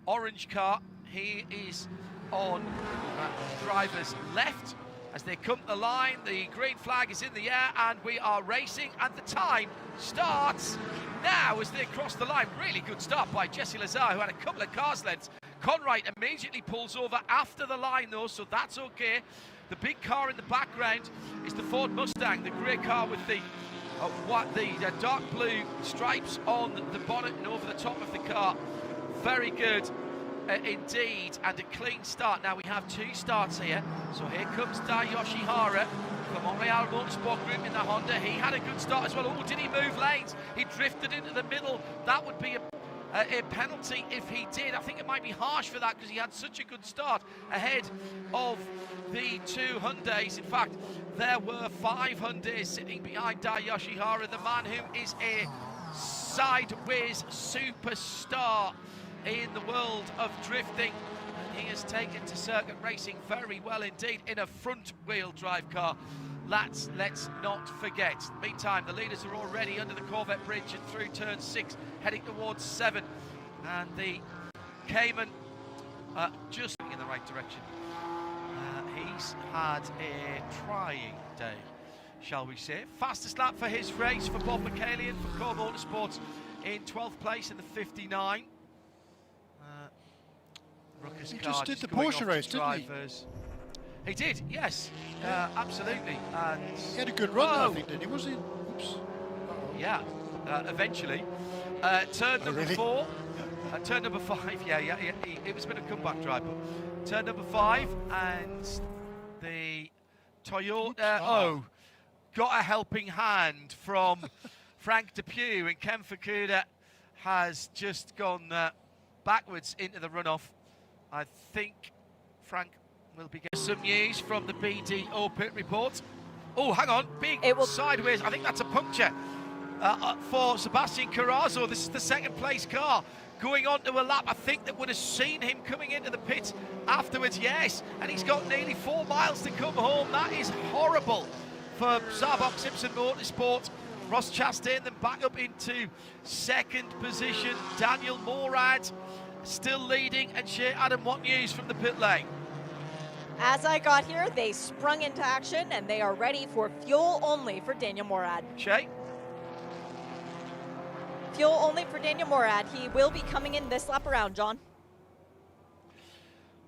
orange car. He is on driver's left. As they come to the line, the green flag is in the air and we are racing, and the time starts now as they cross the line. Really good start by Jesse Lazar, who had a couple of cars lengths. Conwright immediately pulls over after the line though, so that's okay. The big car in the background is the Ford Mustang, the grey car with the dark blue stripes on the bonnet and over the top of the car. Very good indeed, and a clean start. Now we have two starts here, so here comes Dai Yoshihara from Montreal Motorsport Group in the Honda. He had a good start as well. Oh, did he move lanes? He drifted into the middle. That would be a penalty if he did. I think it might be harsh for that because he had such a good start ahead of the two Hyundais. In fact, there were 5 Hyundais sitting behind Dai Yoshihara, the man who is a sideways superstar in the world of drifting. And he has taken to circuit racing very well indeed in a front-wheel drive car. Let's not forget. Meantime, the leaders are already under the Corvette bridge and through turn 6, heading towards 7. And the Cayman just in the right direction. He's had a trying day, shall we say. Fastest lap for his race for Bob McAleer for Core Motorsports in 12th place in the 59. He just did the Porsche race, didn't he? He did, yes, absolutely. And he had a good run, I think, didn't he? Was he? Oops. Yeah, eventually. Turn number 4, turn number 5. Yeah, it was a bit of a comeback drive. But turn number 5, and the Toyota got a helping hand from Frank Depew, and Ken Fukuda has just gone backwards into the runoff. I think Frank will be getting some news from the BDO pit report. Oh, hang on, big sideways. I think that's a puncture for Sebastian Carrazzo. This is the second place car going on to a lap. I think that would have seen him coming into the pit afterwards, yes. And he's got nearly 4 miles to come home. That is horrible for Sarbock Simpson Motorsport. Ross Chastain then back up into second position. Daniel Morad still leading, and Shea Adam, what news from the pit lane? As I got here, they sprung into action and they are ready for fuel only for Daniel Morad. Shea? Fuel only for Daniel Morad. He will be coming in this lap around, John.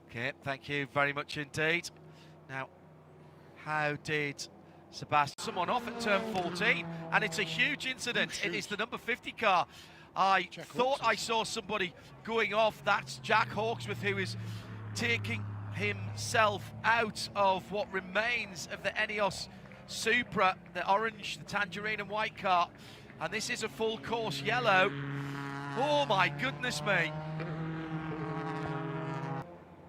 Okay, thank you very much indeed. Now, how did Sebastian someone off at turn 14? And it's a huge incident. It is the number 50 car. I thought I saw somebody going off. That's Jack Hawksworth, who is taking himself out of what remains of the Eneos Supra, the orange, the tangerine and white car. And this is a full course yellow. Oh my goodness me.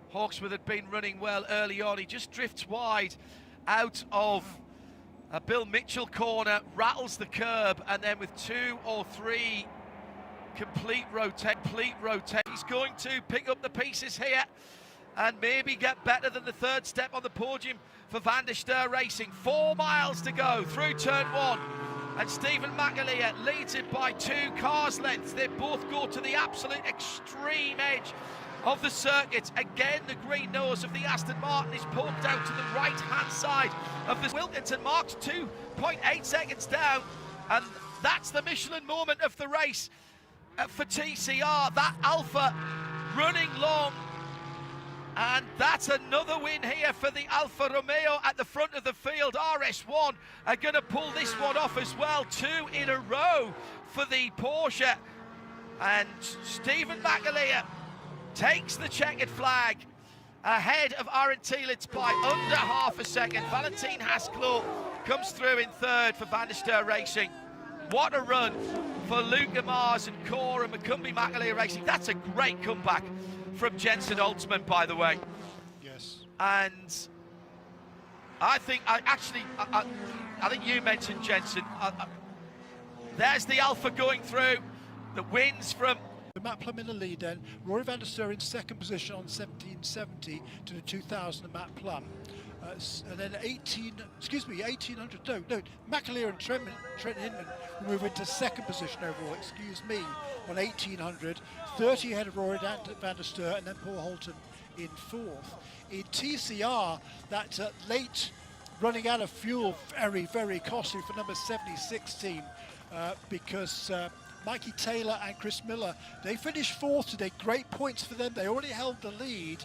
Hawksworth had been running well early on. He just drifts wide out of a Bill Mitchell corner, rattles the curb, and then with 2 or 3 complete rotate. He's going to pick up the pieces here and maybe get better than the 3rd step on the podium for Van der Steur Racing. 4 miles to go through turn 1, and Stevan McAleer leads it by 2 cars lengths. They both go to the absolute extreme edge of the circuit. Again, the green nose of the Aston Martin is poked out to the right-hand side of the Wilkinson. Marks 2.8 seconds down, and that's the Michelin moment of the race for TCR. That Alfa running long, and that's another win here for the Alfa Romeo at the front of the field. RS1 are going to pull this one off as well. 2 in a row for the Porsche, and Stevan McAleer takes the checkered flag ahead of Aaron Tielitz by under half a second. Valentin Haskell comes through in 3rd for Van der Steur Racing. What a run for Luca Mars and Cora McCumbee McAleer Racing. That's a great comeback from Jensen Holtzman, by the way. Yes. And I think, I think you mentioned Jensen. There's the Alfa going through. The wins from Matt Plum in the lead then. Rory van der Steur in second position on 1770 to the 2000 of Matt Plum. And then 1800, no, McAleer and Trent Hindman will move into second position overall, excuse me, on 1800. 30 ahead of Rory van der Steur, and then Paul Holton in 4th. In TCR, that late running out of fuel, very, very costly for number 76 team, because Mikey Taylor and Chris Miller, they finished 4th today. Great points for them. They already held the lead,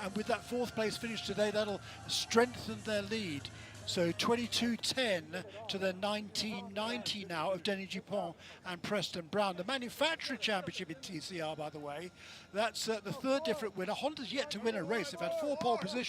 and with that 4th place finish today, that'll strengthen their lead. So 22.10 to the 19.90 now of Denny Dupont and Preston Brown. The manufacturer championship in TCR, by the way, that's the 3rd different winner. Honda's yet to win a race. They've had 4 pole positions.